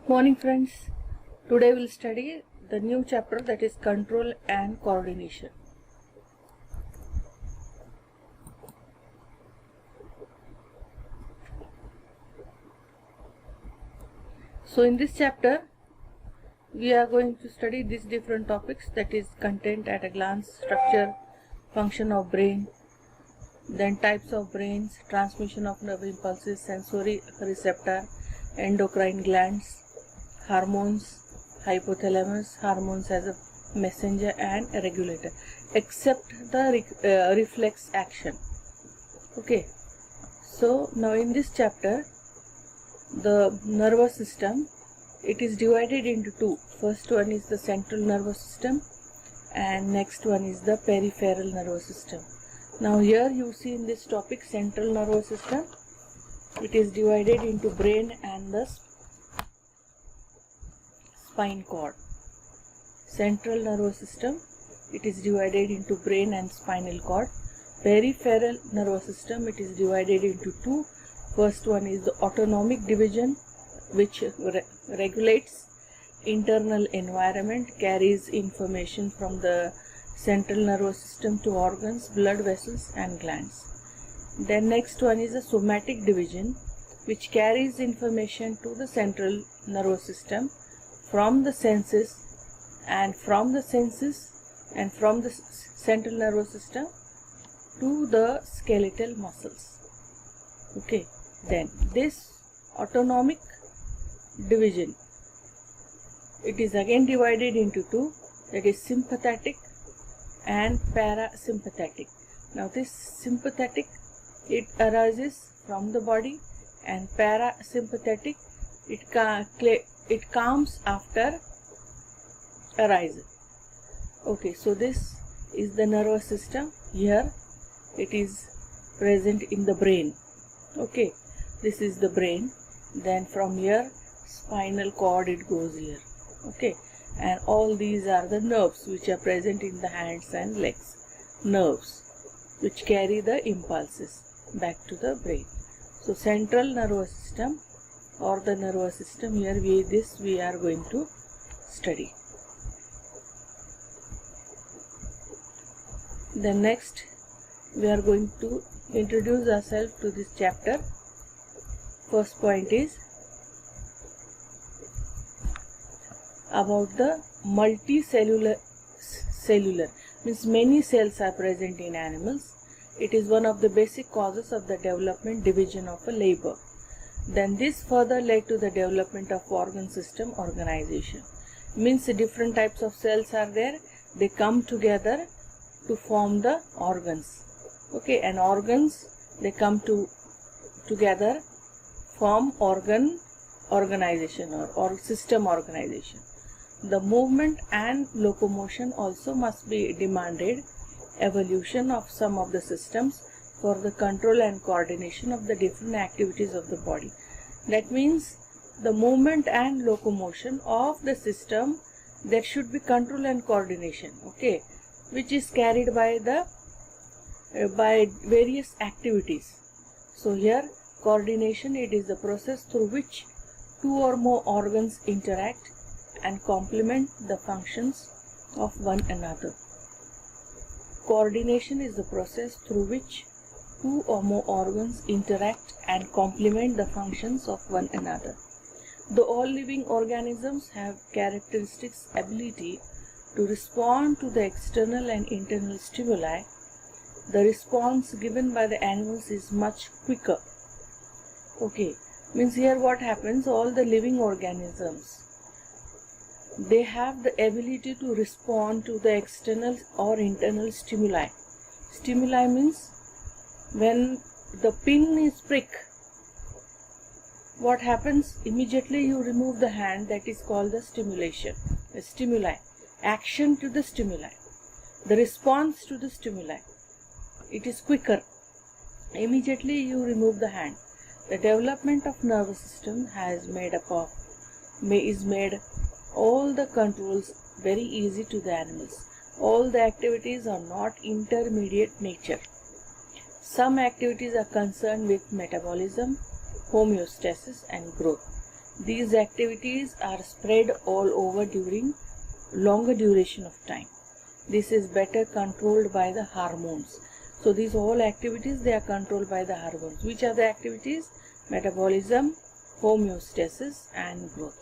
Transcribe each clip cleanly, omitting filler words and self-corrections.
Morning friends, today we'll study the new chapter, that is control and coordination. So in this chapter we are going to study these different topics, that is content at a glance, structure, function of brain, then types of brains, transmission of nerve impulses, sensory receptor, endocrine glands, hormones, hypothalamus, hormones as a messenger and a regulator, except the reflex action. Okay, so now in this chapter the nervous system, it is divided into two. First one is the central nervous system and next one is the peripheral nervous system. Now here you see in this topic central nervous system, it is divided into brain and the spine cord. Central nervous system, it is divided into brain and spinal cord. Peripheral nervous system, it is divided into two. First one is the autonomic division, which regulates internal environment, carries information from the central nervous system to organs, blood vessels and glands. Then next one is the somatic division, which carries information to the central nervous system from the senses, and from the central nervous system to the skeletal muscles. Okay, then this autonomic division, it is again divided into two, that is sympathetic and parasympathetic. Now this sympathetic, it arises from the body, and parasympathetic, it comes after arising. Okay, so this is the nervous system. Here it is present in the brain. Okay, this is the brain. Then from here spinal cord, it goes here. Okay, and all these are the nerves which are present in the hands and legs. Nerves which carry the impulses back to the brain. So central nervous system or the nervous system, here we are going to study. Then next we are going to introduce ourselves to this chapter. First point is about the multicellular. Means many cells are present in animals. It is one of the basic causes of the development division of a labor. Then this further led to the development of organ system organization. Means different types of cells are there, they come together to form the organs. Okay, and organs, they come together form organ organization or system organization. The movement and locomotion also must be demanded evolution of some of the systems for the control and coordination of the different activities of the body. That means the movement and locomotion of the system, there should be control and coordination, okay, which is carried by various activities. So here coordination, it is the process through which two or more organs interact and complement the functions of one another. Coordination is the process through which two or more organs interact and complement the functions of one another. Though all living organisms have characteristics ability to respond to the external and internal stimuli, the response given by the animals is much quicker. Okay, means here what happens, all the living organisms, they have the ability to respond to the external or internal stimuli. Stimuli means when the pin is pricked, what happens, immediately you remove the hand, that is called the stimulation. The stimuli, action to the stimuli, the response to the stimuli, it is quicker. Immediately you remove the hand. The development of nervous system is made all the controls very easy to the animals. All the activities are not intermediate nature. Some activities are concerned with metabolism, homeostasis and growth. These activities are spread all over during longer duration of time. This is better controlled by the hormones. So these all activities, they are controlled by the hormones. Which are the activities? Metabolism, homeostasis and growth.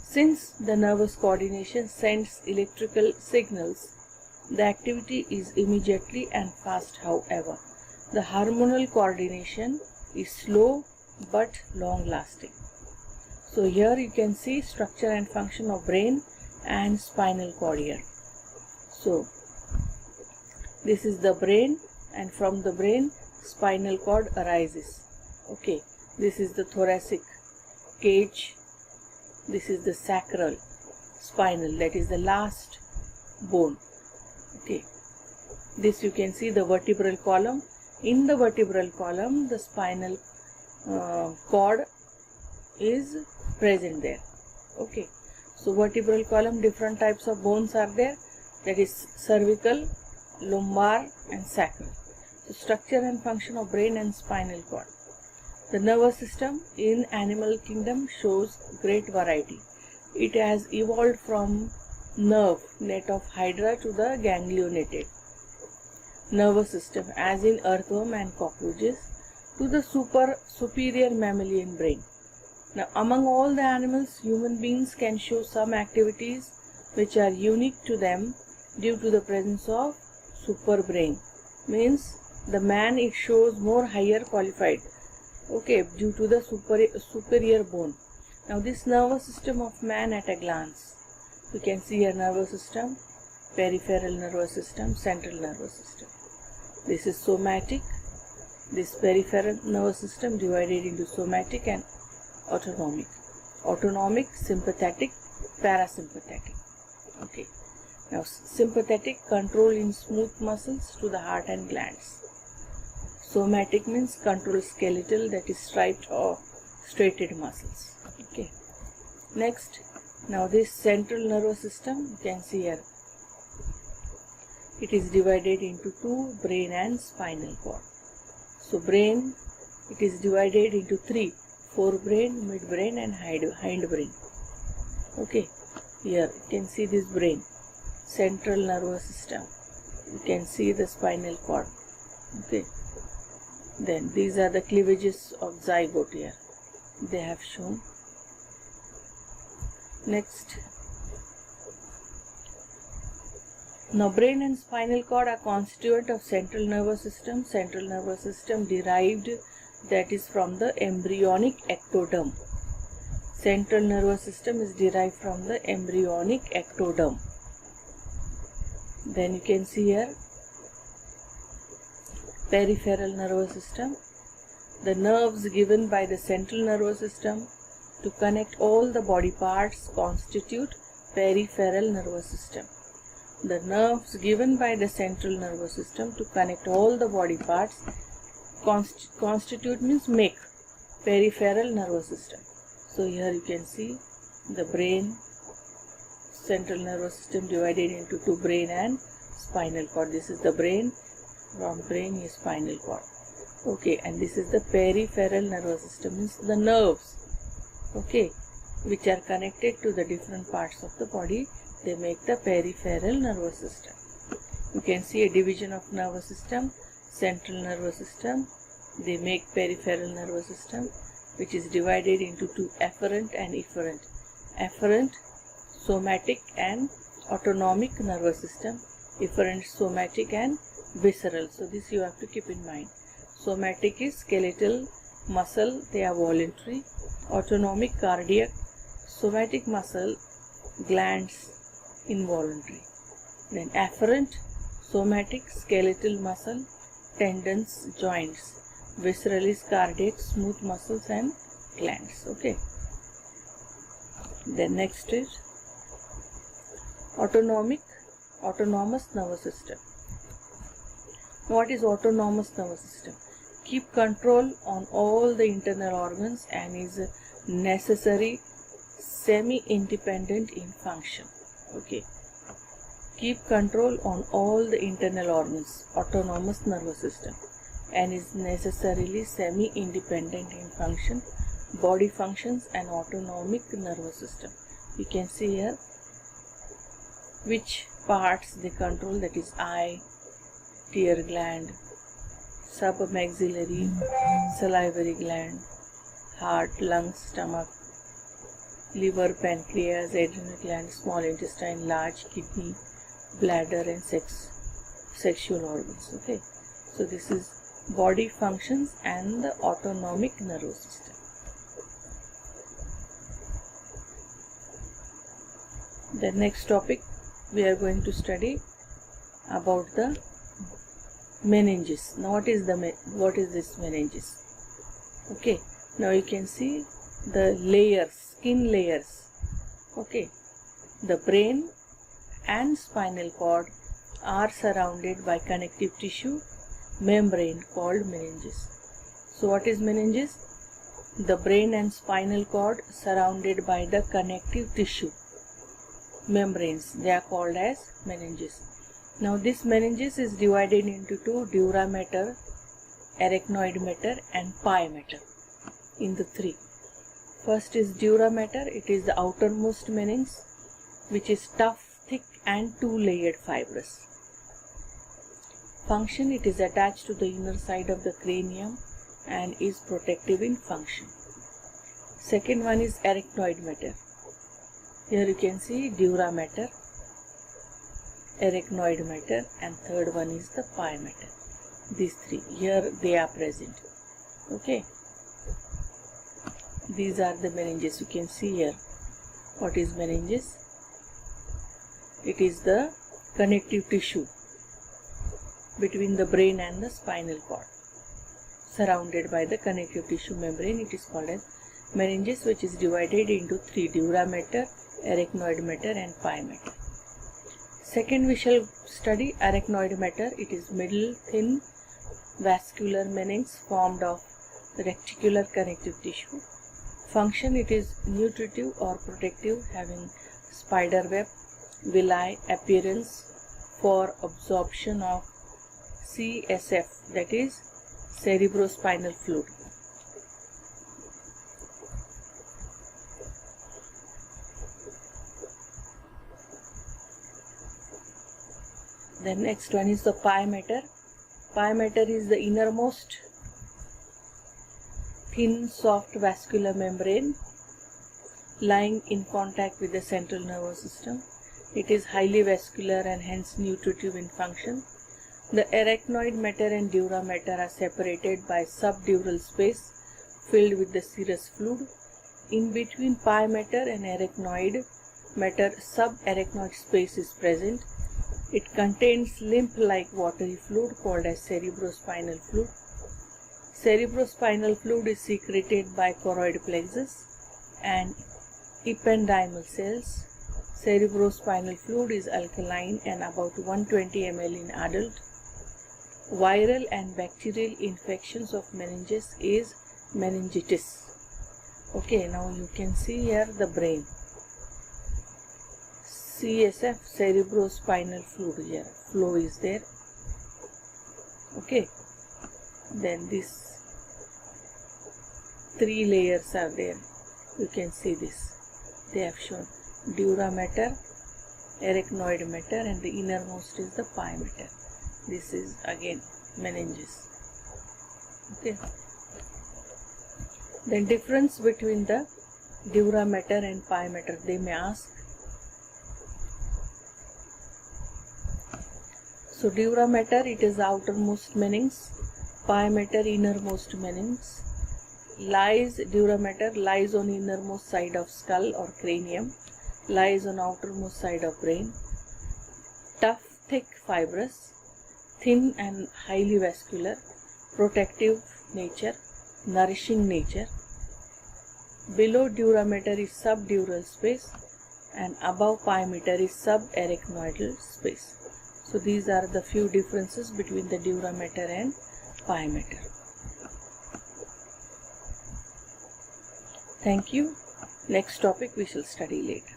Since the nervous coordination sends electrical signals, the activity is immediately and fast. However, the hormonal coordination is slow but long lasting. So here you can see structure and function of brain and spinal cord here. So this is the brain, and from the brain spinal cord arises. Okay, this is the thoracic cage, this is the sacral spinal, that is the last bone. Okay, this you can see the vertebral column. In the vertebral column, the spinal cord is present there. Okay, so vertebral column, different types of bones are there, that is cervical, lumbar and sacral. So structure and function of brain and spinal cord. The nervous system in animal kingdom shows great variety. It has evolved from nerve net of Hydra to the ganglionated nervous system, as in earthworm and cockroaches, to the superior mammalian brain. Now, among all the animals, human beings can show some activities which are unique to them due to the presence of super brain. Means the man, it shows more higher qualified, okay, due to the superior bone. Now this nervous system of man at a glance, you can see a nervous system, peripheral nervous system, central nervous system. This is somatic. This peripheral nervous system divided into somatic and autonomic. Autonomic, sympathetic, parasympathetic. Okay. Now sympathetic, control in smooth muscles to the heart and glands. Somatic means control skeletal, that is striped or straighted muscles. Okay. Next, now this central nervous system, you can see here, it is divided into two, brain and spinal cord. So brain, it is divided into three, forebrain, midbrain and hindbrain. Okay, here you can see this brain, central nervous system. You can see the spinal cord. Okay, then these are the cleavages of zygote here, they have shown. Next, now brain and spinal cord are constituent of central nervous system. Central nervous system derived, that is from the embryonic ectoderm. Central nervous system is derived from the embryonic ectoderm. Then you can see here peripheral nervous system. The nerves given by the central nervous system to connect all the body parts constitute peripheral nervous system. The nerves given by the central nervous system to connect all the body parts constitute means make peripheral nervous system. So here you can see the brain, central nervous system divided into two, brain and spinal cord. This is the brain, from brain is spinal cord. Okay, and this is the peripheral nervous system, means the nerves, okay, which are connected to the different parts of the body. They make the peripheral nervous system. You can see a division of nervous system, central nervous system. They make peripheral nervous system, which is divided into two, afferent and efferent. Afferent, somatic and autonomic nervous system. Efferent, somatic and visceral. So this you have to keep in mind. Somatic is skeletal muscle, they are voluntary. Autonomic, cardiac. Somatic muscle, glands, involuntary. Then afferent, somatic, skeletal muscle, tendons, joints. Visceral is cardiac, smooth muscles and glands. Okay. Then next is autonomous nervous system. What is autonomous nervous system? Keep control on all the internal organs and is necessary semi-independent in function. Okay. Keep control on all the internal organs, autonomous nervous system, and is necessarily semi-independent in function, body functions and autonomic nervous system. You can see here which parts they control, that is eye, tear gland, submaxillary, salivary gland, heart, lungs, stomach, liver, pancreas, adrenal gland, small intestine, large kidney, bladder, and sexual organs. Okay, so this is body functions and the autonomic nervous system. The next topic we are going to study about the meninges. Now what is this meninges? Okay, now you can see the layers, skin layers. Okay, the brain and spinal cord are surrounded by connective tissue membrane called meninges. So what is meninges? The brain and spinal cord surrounded by the connective tissue membranes, they are called as meninges. Now this meninges is divided into two: dura mater, arachnoid mater, and pia mater. In the three, first is dura mater. It is the outermost meninges, which is tough, thick, and two-layered fibrous. Function: it is attached to the inner side of the cranium and is protective in function. Second one is arachnoid mater. Here you can see dura mater, arachnoid mater, and third one is the pia mater. These three, here they are present. Okay, these are the meninges. You can see here what is meninges. It is the connective tissue between the brain and the spinal cord, surrounded by the connective tissue membrane. It is called as meninges, which is divided into three: dura mater, arachnoid mater, and pia mater. Second, we shall study arachnoid mater. It is middle, thin, vascular meninges formed of reticular connective tissue. Function: it is nutritive or protective, having spider web, villi, appearance for absorption of CSF, that is cerebrospinal fluid. Then next one is the pia mater. Pia mater is the innermost thin, soft vascular membrane lying in contact with the central nervous system. It is highly vascular and hence nutritive in function. The arachnoid mater and dura mater are separated by subdural space filled with the serous fluid. In between pia mater and arachnoid mater, subarachnoid space is present. It contains lymph-like watery fluid called as cerebrospinal fluid. Cerebrospinal fluid is secreted by choroid plexus and ependymal cells. Cerebrospinal fluid is alkaline and about 120 ml in adult. Viral and bacterial infections of meninges is meningitis. Okay, now you can see here the brain. CSF, cerebrospinal fluid, here flow is there. Okay, then these three layers are there. You can see this. They have shown dura mater, arachnoid mater, and the innermost is the pia mater. This is again meninges. Okay. Then difference between the dura mater and pia mater, they may ask. So dura mater, it is the outermost meninges. Pia mater, innermost meninges. Dura mater lies on innermost side of skull or cranium. Lies on outermost side of brain. Tough, thick, fibrous, thin and highly vascular, protective nature, nourishing nature. Below dura mater is subdural space and above pia mater is subarachnoidal space. So these are the few differences between the dura mater and pia mater. Thank you. Next topic we shall study later.